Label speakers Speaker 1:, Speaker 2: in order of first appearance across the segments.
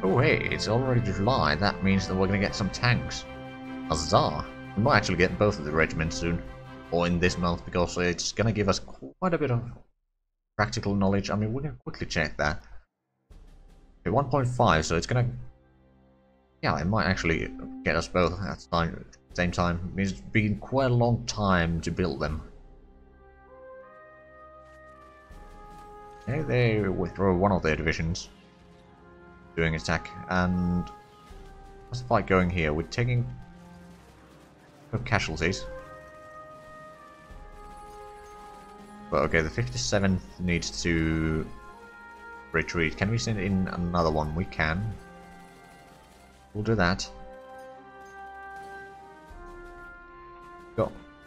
Speaker 1: Oh hey, it's already July. That means that we're gonna get some tanks. Huzzah! We might actually get both of the regiments soon. Or in this month, because it's gonna give us quite a bit of practical knowledge. I mean, we can quickly check that. Okay, 1.5, so it's gonna... Yeah, it might actually get us both at the same time. It's been quite a long time to build them. Okay, they withdraw one of their divisions. Doing attack, and... What's the fight going here? We're taking... casualties. But okay, the 57th needs to retreat. Can we send in another one? We can. We'll do that.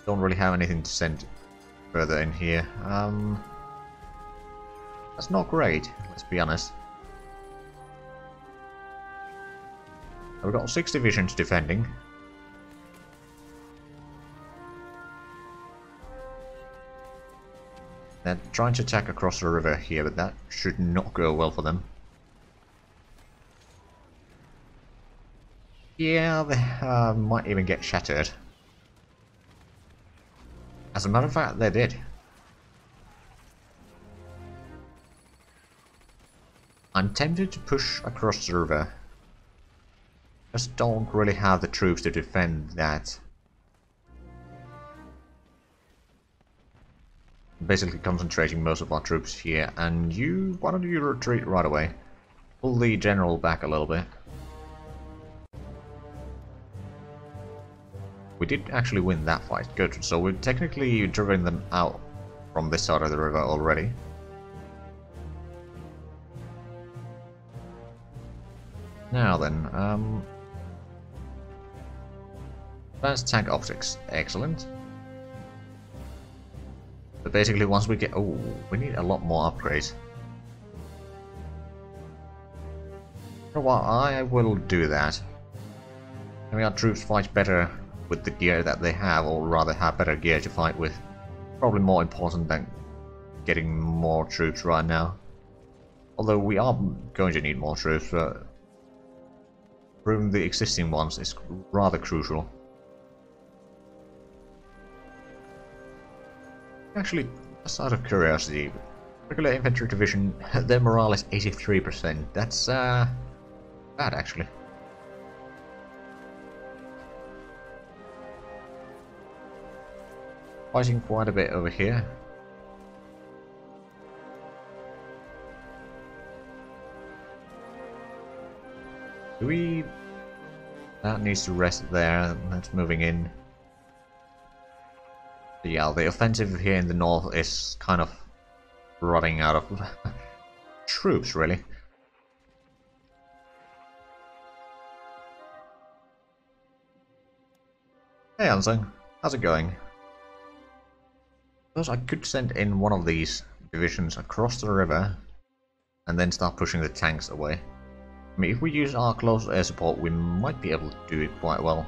Speaker 1: Don't really have anything to send further in here. That's not great, let's be honest. We've got 6 divisions defending. They're trying to attack across the river here, but that should not go well for them. Yeah, they might even get shattered. As a matter of fact, they did. I'm tempted to push across the river. Just don't really have the troops to defend that. Basically concentrating most of our troops here, and why don't you retreat right away? Pull the general back a little bit. We did actually win that fight, good. So we've technically driven them out from this side of the river already. Now then, advanced tank optics, excellent. But basically once we get... Oh, we need a lot more upgrades. You know what, I will do that. Having our troops fight better with the gear that they have, or rather have better gear to fight with. Probably more important than getting more troops right now. Although we are going to need more troops, but improving the existing ones is rather crucial. Actually, just out of curiosity, regular infantry division, their morale is 83%. That's bad actually. Fighting quite a bit over here. Do we... That needs to rest there, that's moving in. Yeah, the offensive here in the north is kind of running out of troops, really. Hey Ansung, how's it going? Suppose I could send in one of these divisions across the river and then start pushing the tanks away. I mean, if we use our close air support, we might be able to do it quite well.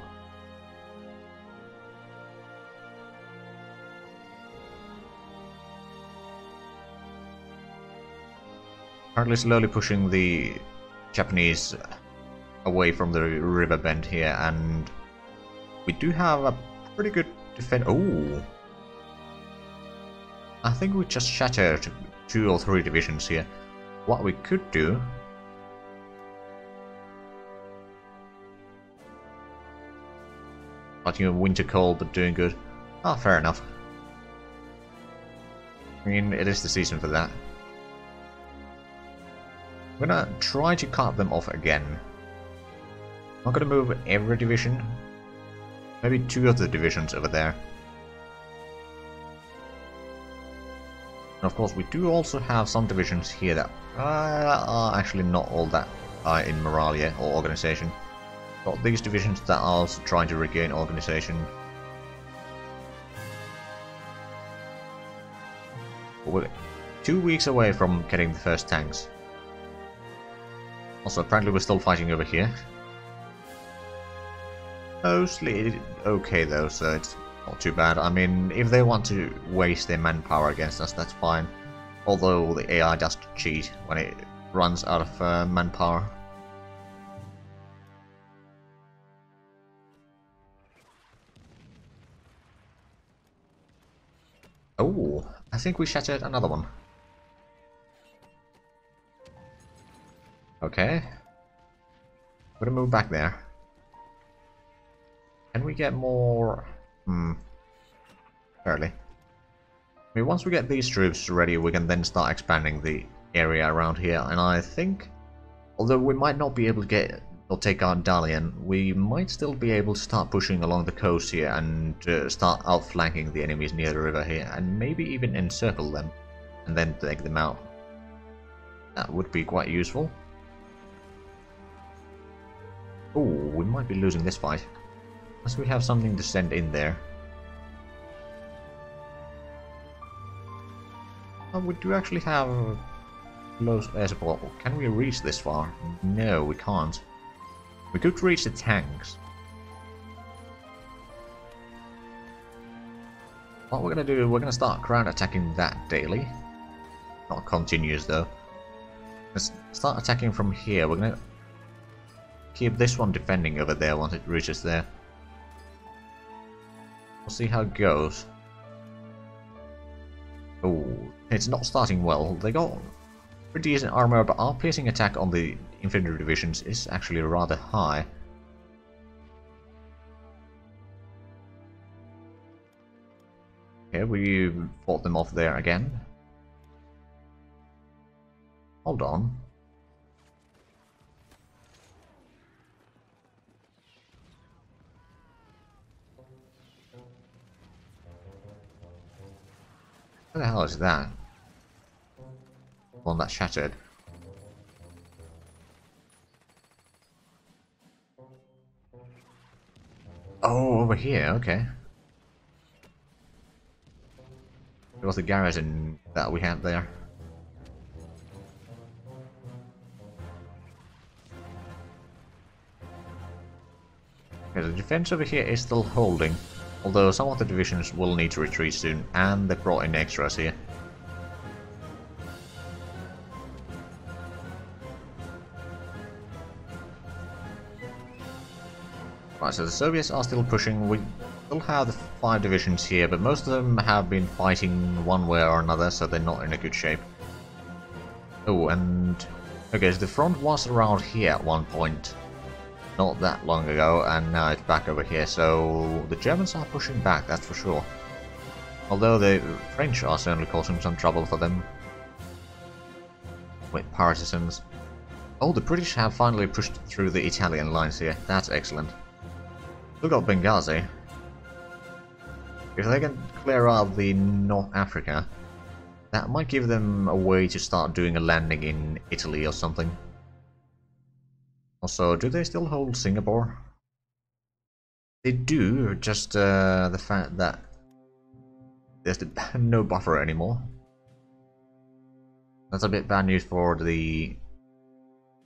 Speaker 1: Currently slowly pushing the Japanese away from the river bend here, and we do have a pretty good defense. Oh, I think we just shattered 2 or 3 divisions here. What we could do... Fighting a winter cold, but doing good. Ah, fair enough. I mean, it is the season for that. I'm gonna try to cut them off again. I'm not gonna move every division. Maybe 2 of the divisions over there. And of course, we do also have some divisions here that are actually not all that high in morale yet, or organization. Got these divisions that are also trying to regain organization. We're 2 weeks away from getting the first tanks. Also, apparently we're still fighting over here. Mostly okay though, so it's not too bad. I mean, if they want to waste their manpower against us, that's fine. Although the AI does cheat when it runs out of manpower. Oh, I think we shattered another one. Okay. We're gonna move back there. Can we get more? Barely. I mean, once we get these troops ready, we can then start expanding the area around here. And I think, although we might not be able to get or take out Dalian, we might still be able to start pushing along the coast here and start outflanking the enemies near the river here, and maybe even encircle them and then take them out. That would be quite useful. Oh, we might be losing this fight. Unless we have something to send in there. Oh, we do actually have close air support. Can we reach this far? No, we can't. We could reach the tanks. What we're going to do, we're going to start crowd attacking that daily. Not continuous though. Let's start attacking from here. We're going to keep this one defending over there once it reaches there. We'll see how it goes. Oh, it's not starting well. They got pretty decent armor, but our piercing attack on the infantry divisions is actually rather high. Okay, we fought them off there again. Hold on. What the hell is that? One that shattered. Oh, over here, okay. It was the garrison that we had there. Okay, the defense over here is still holding, although some of the divisions will need to retreat soon, and they brought in extras here. Right, so the Soviets are still pushing. We still have the 5 divisions here, but most of them have been fighting one way or another, so they're not in a good shape. Oh, and okay, so the front was around here at one point, not that long ago, and now it's back over here, so the Germans are pushing back, that's for sure. Although the French are certainly causing some trouble for them. With partisans. Oh, the British have finally pushed through the Italian lines here, that's excellent. Still got Benghazi. If they can clear out the North Africa, that might give them a way to start doing a landing in Italy or something. Also, do they still hold Singapore? They do, just the fact that there's no buffer anymore. That's a bit bad news for the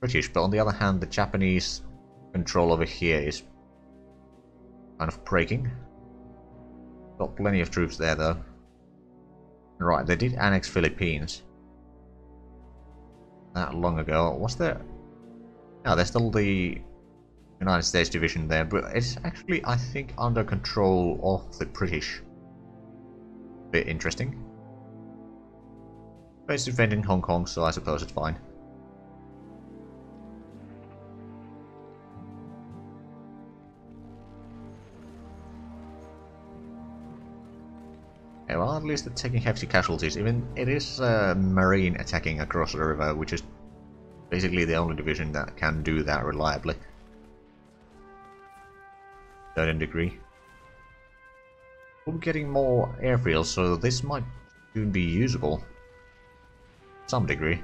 Speaker 1: British, but on the other hand, the Japanese control over here is kind of breaking. Got plenty of troops there though. Right, they did annex Philippines. That long ago. Was there? No, there's still the United States division there, but it's actually, I think, under control of the British. Bit interesting. But it's defending Hong Kong, so I suppose it's fine. Yeah, well, at least they're taking hefty casualties. Even it is Marine attacking across the river, which is basically the only division that can do that reliably. To a certain degree. We're getting more airfields, so this might soon be usable. To some degree.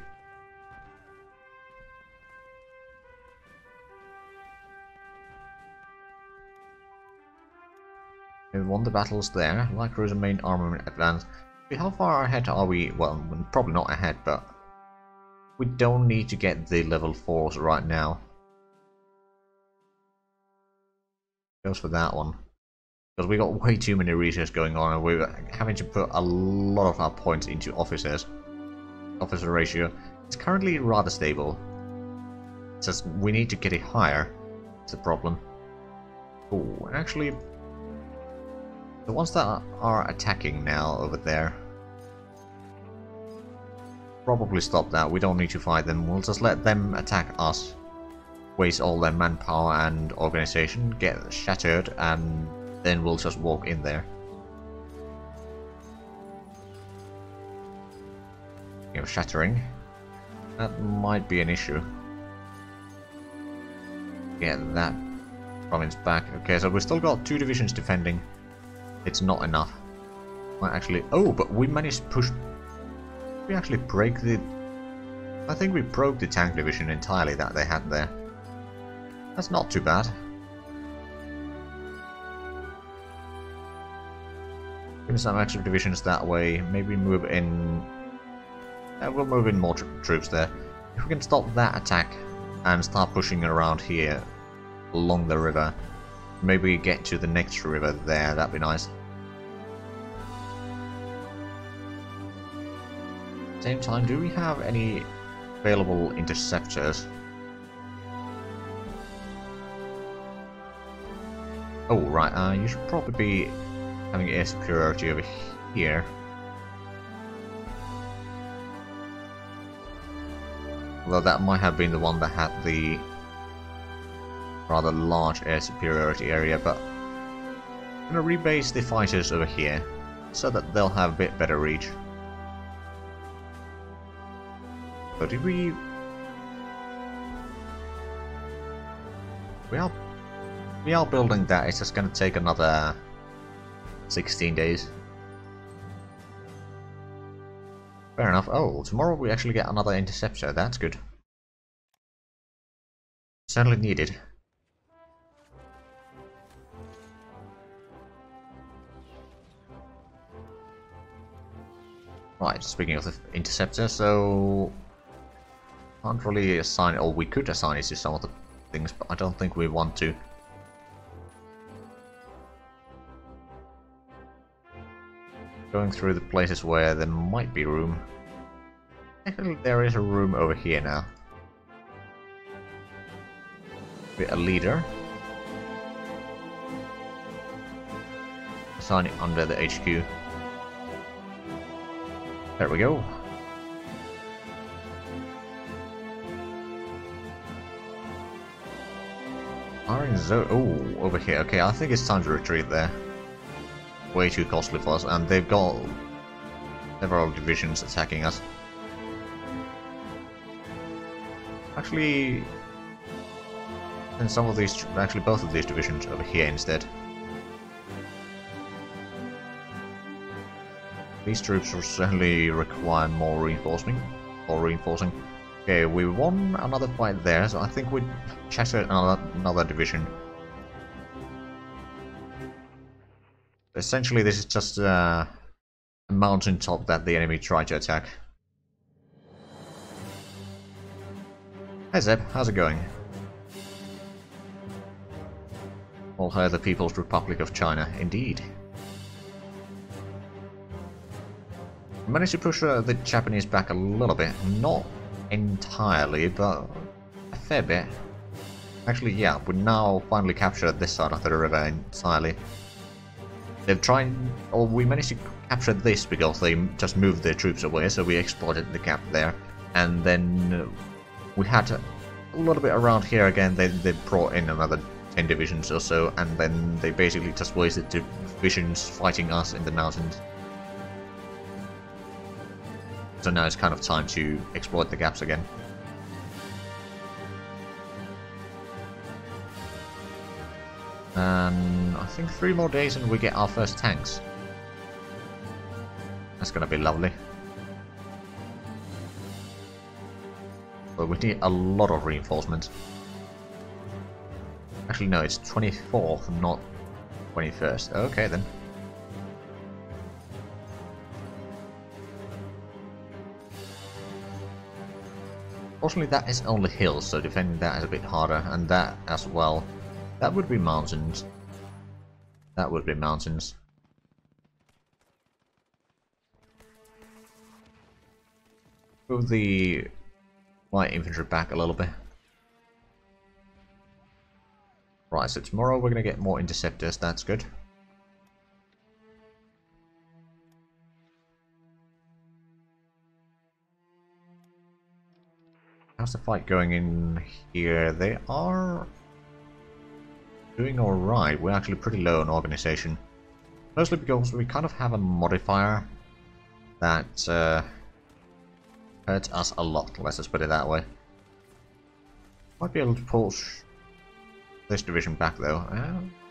Speaker 1: We won the battles there. Light cruiser main armament advance. How far ahead are we? Well, probably not ahead, but we don't need to get the level 4s right now. Goes for that one. Because we got way too many research going on, and we're having to put a lot of our points into officers. Officer ratio. It's currently rather stable. It's just we need to get it higher. It's a problem. Oh, actually, the ones that are attacking now over there, probably stop that. We don't need to fight them. We'll just let them attack us. Waste all their manpower and organization, get shattered, and then we'll just walk in there. Shattering. That might be an issue. Get that province back. Okay, so we've still got 2 divisions defending. It's not enough. Might actually... Oh, but we managed to push... We actually break the... I think we broke the tank division entirely that they had there. That's not too bad. Give me some extra divisions that way. Maybe move in... we'll move in more troops there. If we can stop that attack and start pushing around here along the river, maybe get to the next river there, that'd be nice. Same time, do we have any available interceptors? Oh, right, you should probably be having air superiority over here. Although that might have been the one that had the rather large air superiority area, but I'm going to rebase the fighters over here so that they'll have a bit better reach. So did we... We are building that, it's just going to take another 16 days. Fair enough. Oh, tomorrow we actually get another interceptor. That's good. Certainly needed. Right, speaking of the interceptor, so... Can't really assign it, or we could assign it to some of the things, but I don't think we want to. Going through the places where there might be room. Actually, there is a room over here now. With a leader. Assign it under the HQ. There we go. Iron Zone. Oh, over here. Okay, I think it's time to retreat there. Way too costly for us, and they've got several divisions attacking us. Actually, and some of these, actually both of these divisions over here instead. These troops will certainly require more reinforcing. Okay, we won another fight there, so I think we shattered another division. Essentially, this is just a mountain top that the enemy tried to attack. Hey Zeb, how's it going? All hail the People's Republic of China, indeed. We managed to push the Japanese back a little bit, not entirely, but a fair bit. Actually, yeah, we now finally captured this side of the river entirely. They've tried, or we managed to capture this because they just moved their troops away, so we exploited the gap there. And then we had a little bit around here again, they brought in another 10 divisions or so, and then they basically just wasted divisions fighting us in the mountains. So now it's kind of time to exploit the gaps again. And I think 3 more days and we get our first tanks. That's gonna be lovely. But we need a lot of reinforcements. Actually no, it's 24th, not 21st. Okay then. Fortunately that is only hills, so defending that is a bit harder, and that as well. That would be mountains. That would be mountains. Move the light infantry back a little bit. Right, so tomorrow we're going to get more interceptors, that's good. How's the fight going in here? They are doing alright. We're actually pretty low on organization. Mostly because we kind of have a modifier that hurts us a lot, let's just put it that way. Might be able to push this division back though.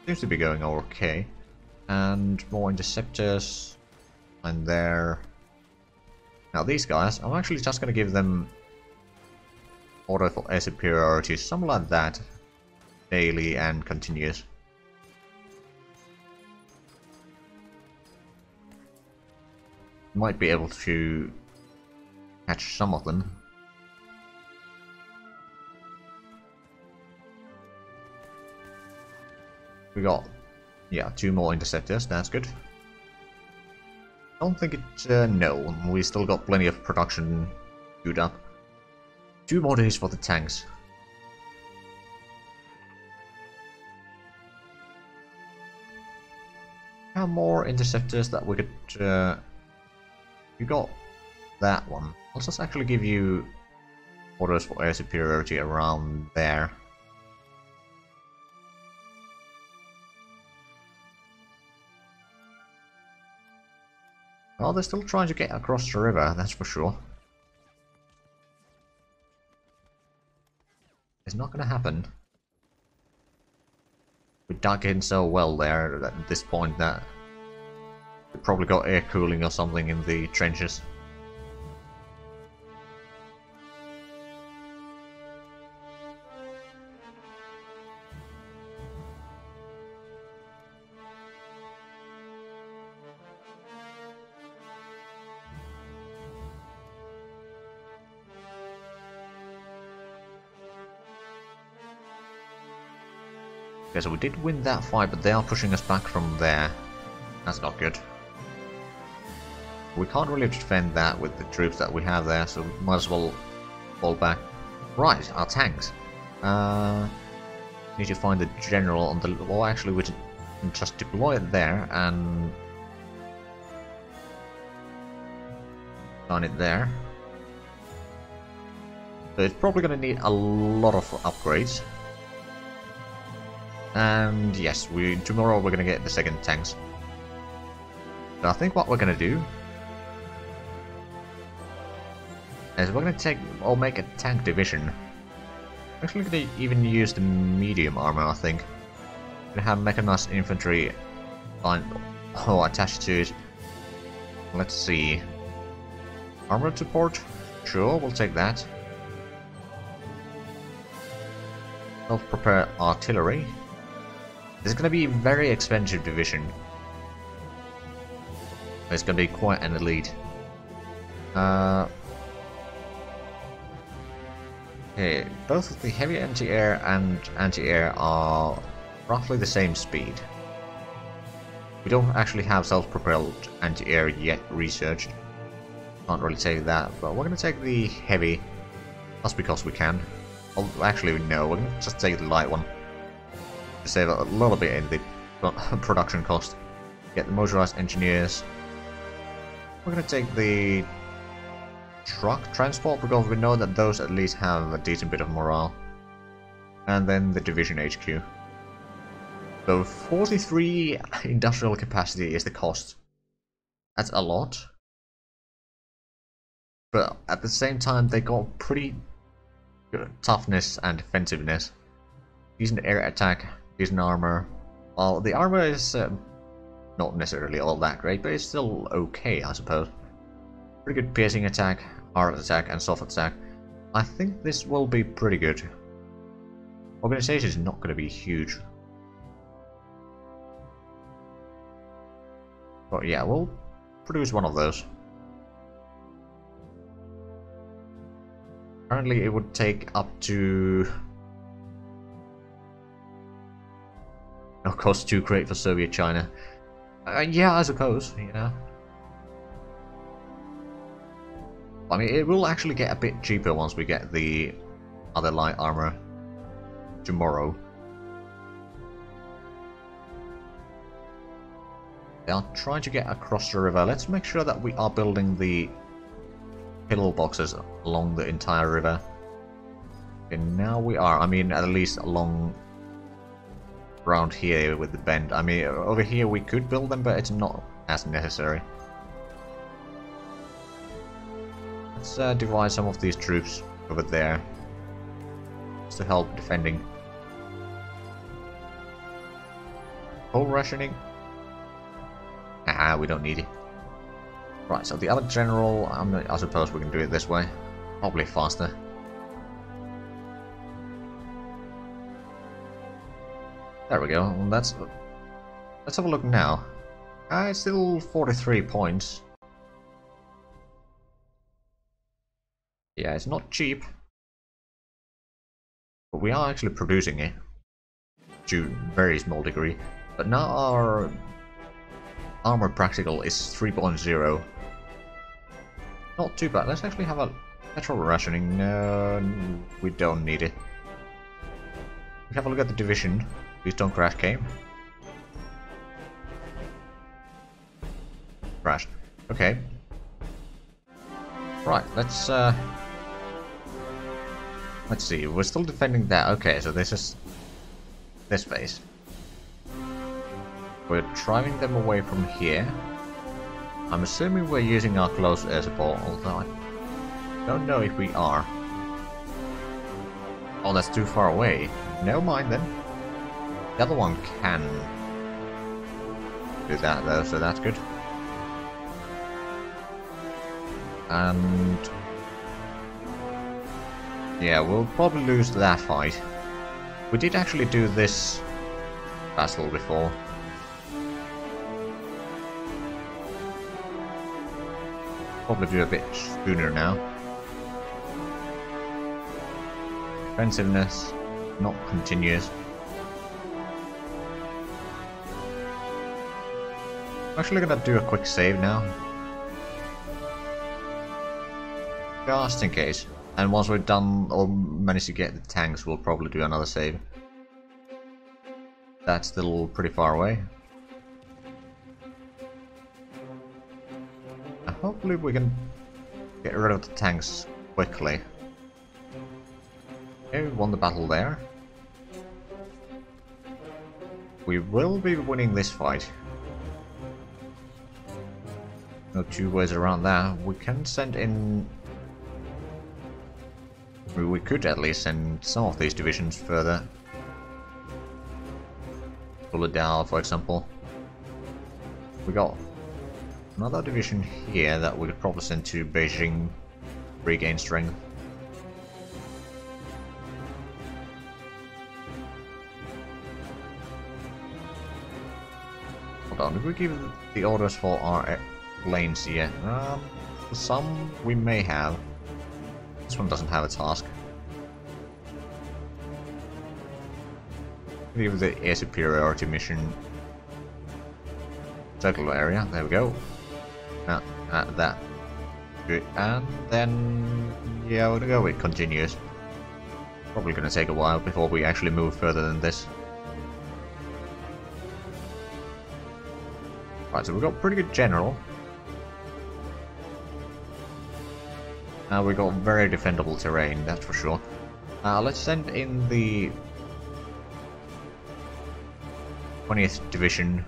Speaker 1: Seems to be going okay. And more interceptors. And there. Now these guys, I'm actually just going to give them order for air superiority, something like that. Daily and continuous. Might be able to catch some of them. We got, yeah, 2 more interceptors, that's good. Don't think it, no, we still got plenty of production queued up. 2 more days for the tanks. How more interceptors that we could, you got that one. I'll just actually give you orders for air superiority around there. Well, they're still trying to get across the river, that's for sure. It's not gonna happen. We dug in so well there at this point that we probably got air cooling or something in the trenches. Okay, so we did win that fight, but they are pushing us back from there. That's not good. We can't really defend that with the troops that we have there, so we might as well fall back. Right, our tanks. Need to find the general on the... Well, actually, we can just deploy it there and... Find it there. So it's probably going to need a lot of upgrades. And yes, tomorrow we're going to get the second tanks. So I think what we're going to do is we're going to take or make a tank division. We're actually going to even use the medium armor, I think. We're going to have mechanized infantry attached to it. Let's see. Armored support? Sure, we'll take that. Self-prepare artillery. This is going to be a very expensive division. It's going to be quite an elite. Okay, both the heavy anti-air and anti-air are roughly the same speed. We don't actually have self-propelled anti-air yet researched. Can't really take that, but we're going to take the heavy. That's because we can. Oh, actually, no, we're going to just take the light one. To save a little bit in the production cost. Get the motorized engineers. We're going to take the truck transport because we know that those at least have a decent bit of morale. And then the division HQ. So 43 industrial capacity is the cost. That's a lot. But at the same time they got pretty good toughness and defensiveness. Decent air attack. Decent armor. Well, the armor is not necessarily all that great, but it's still okay, I suppose. Pretty good piercing attack, hard attack, and soft attack. I think this will be pretty good. Organization is not going to be huge. But yeah, we'll produce one of those. Currently, it would take up to... No cost too great for Soviet China. Yeah, I suppose, you know. I mean, it will actually get a bit cheaper once we get the other light armor tomorrow. They are trying to get across the river. Let's make sure that we are building the pillboxes along the entire river. Okay, now we are. I mean, at least along around here with the bend. I mean, over here we could build them, but it's not as necessary. Let's divide some of these troops over there just to help defending. Coal rationing. Ah, we don't need it. Right, so the other general, I suppose we can do it this way. Probably faster. There we go. Well, let's have a look now. It's still 43 points. Yeah, it's not cheap. But we are actually producing it. To a very small degree. But now our armor practical is 3.0. Not too bad. Let's actually have a petrol rationing. No, we don't need it. We have a look at the division. Please don't crash, game. Crashed. Okay. Right, let's see. We're still defending that. Okay, so this is this base. We're driving them away from here. I'm assuming we're using our close air support, although I don't know if we are. Oh, that's too far away. Never mind then. The other one can do that though, so that's good. And yeah, we'll probably lose that fight. We did actually do this battle before. Probably do a bit sooner now. Defensiveness, not continuous. I'm actually gonna do a quick save now. Just in case. And once we're done or manage to get the tanks, we'll probably do another save. That's still pretty far away. And hopefully we can get rid of the tanks quickly. Okay, we won the battle there. We will be winning this fight. No two ways around that. We can send in... We could at least send some of these divisions further. Pull it down, for example. We got another division here that we could probably send to Beijing, regain strength. Hold on, did we give the orders for our lanes here? Some we may have. This one doesn't have a task. Give the air superiority mission. Circle area, there we go. That. Good. And then, yeah, we're gonna go with continuous. Probably gonna take a while before we actually move further than this. Right, so we've got pretty good general. Now we got very defendable terrain, that's for sure. Let's send in the 20th Division,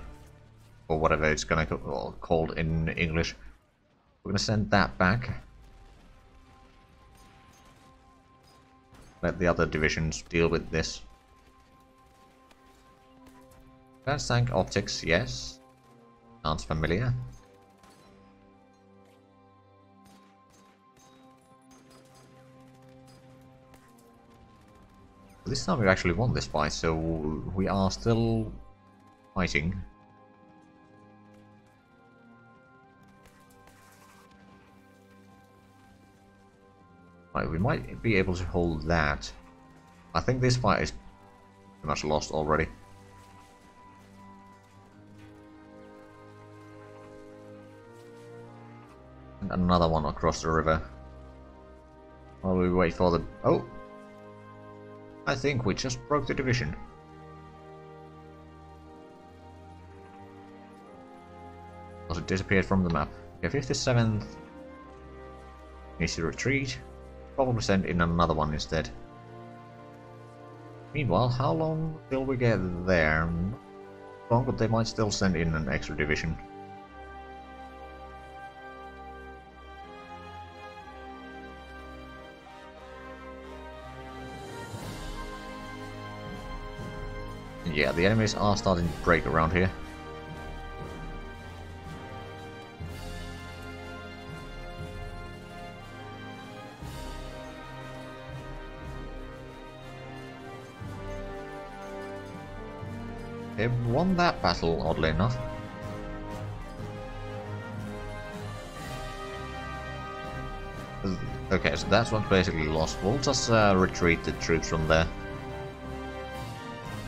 Speaker 1: or whatever it's gonna called in English. We're gonna send that back. Let the other divisions deal with this. Advanced tank optics, yes. Sounds familiar. This time we actually won this fight, so we are still fighting. Right, we might be able to hold that. I think this fight is pretty much lost already. And another one across the river. While we wait for the... Oh! I think we just broke the division. Also disappeared from the map. Okay, 57th needs to retreat. Probably send in another one instead. Meanwhile, how long till we get there? Not long, but they might still send in an extra division. Yeah, the enemies are starting to break around here. They won that battle, oddly enough. Okay, so that one's basically lost. We'll just retreat the troops from there.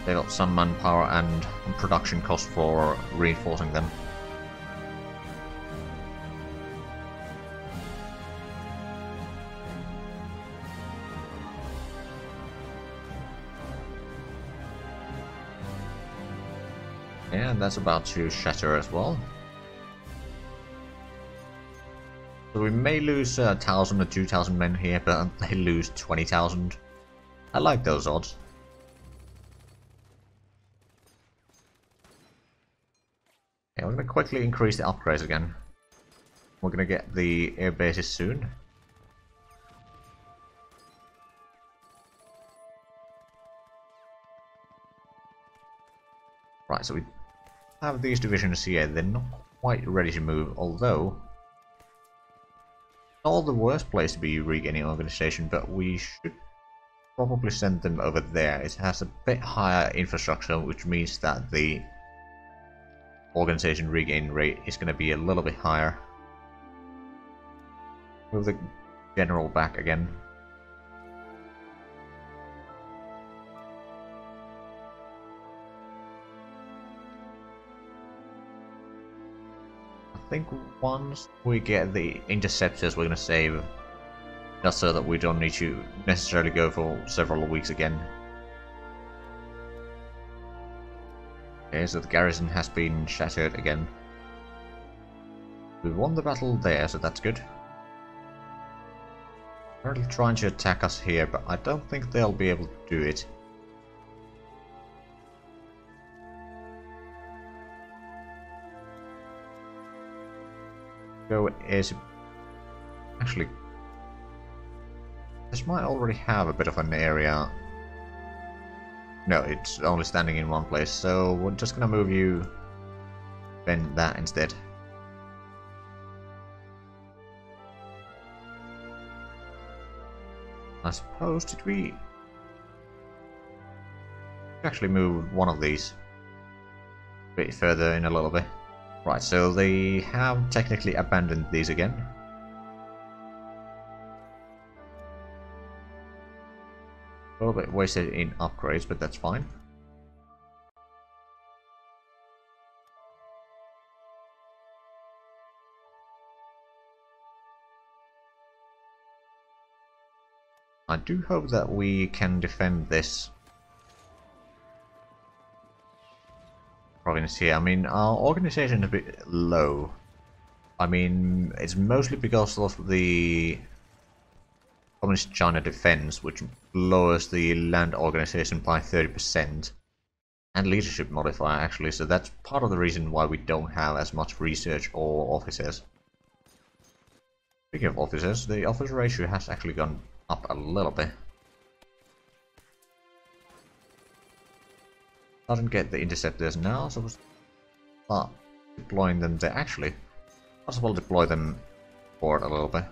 Speaker 1: They got some manpower and production cost for reinforcing them. And that's about to shatter as well. So we may lose 1,000 or 2,000 men here, but they lose 20,000. I like those odds. Yeah, we're going to quickly increase the upgrades again. We're going to get the air bases soon. Right, so we have these divisions here. They're not quite ready to move, although not the worst place to be regaining organization, but we should probably send them over there. It has a bit higher infrastructure, which means that the organization regain rate is going to be a little bit higher. Move the general back again. I think once we get the interceptors, we're going to save, just so that we don't need to necessarily go for several weeks again. Okay, so the garrison has been shattered again. We won the battle there, so that's good. Currently trying to attack us here, but I don't think they'll be able to do it. Go is actually, this might already have a bit of an area. No, it's only standing in one place, so we're just gonna move you, bend that instead. I suppose, did we actually move one of these a bit further in a little bit? Right, so they have technically abandoned these again. A little bit wasted in upgrades, but that's fine. I do hope that we can defend this province here. I mean, our organization is a bit low. I mean, it's mostly because of the Communist China defense, which lowers the land organization by 30%, and leadership modifier actually, so that's part of the reason why we don't have as much research or officers. Speaking of officers, the officer ratio has actually gone up a little bit. Doesn't get the interceptors now, so we'll start deploying them there. Actually, might as well deploy them forward a little bit.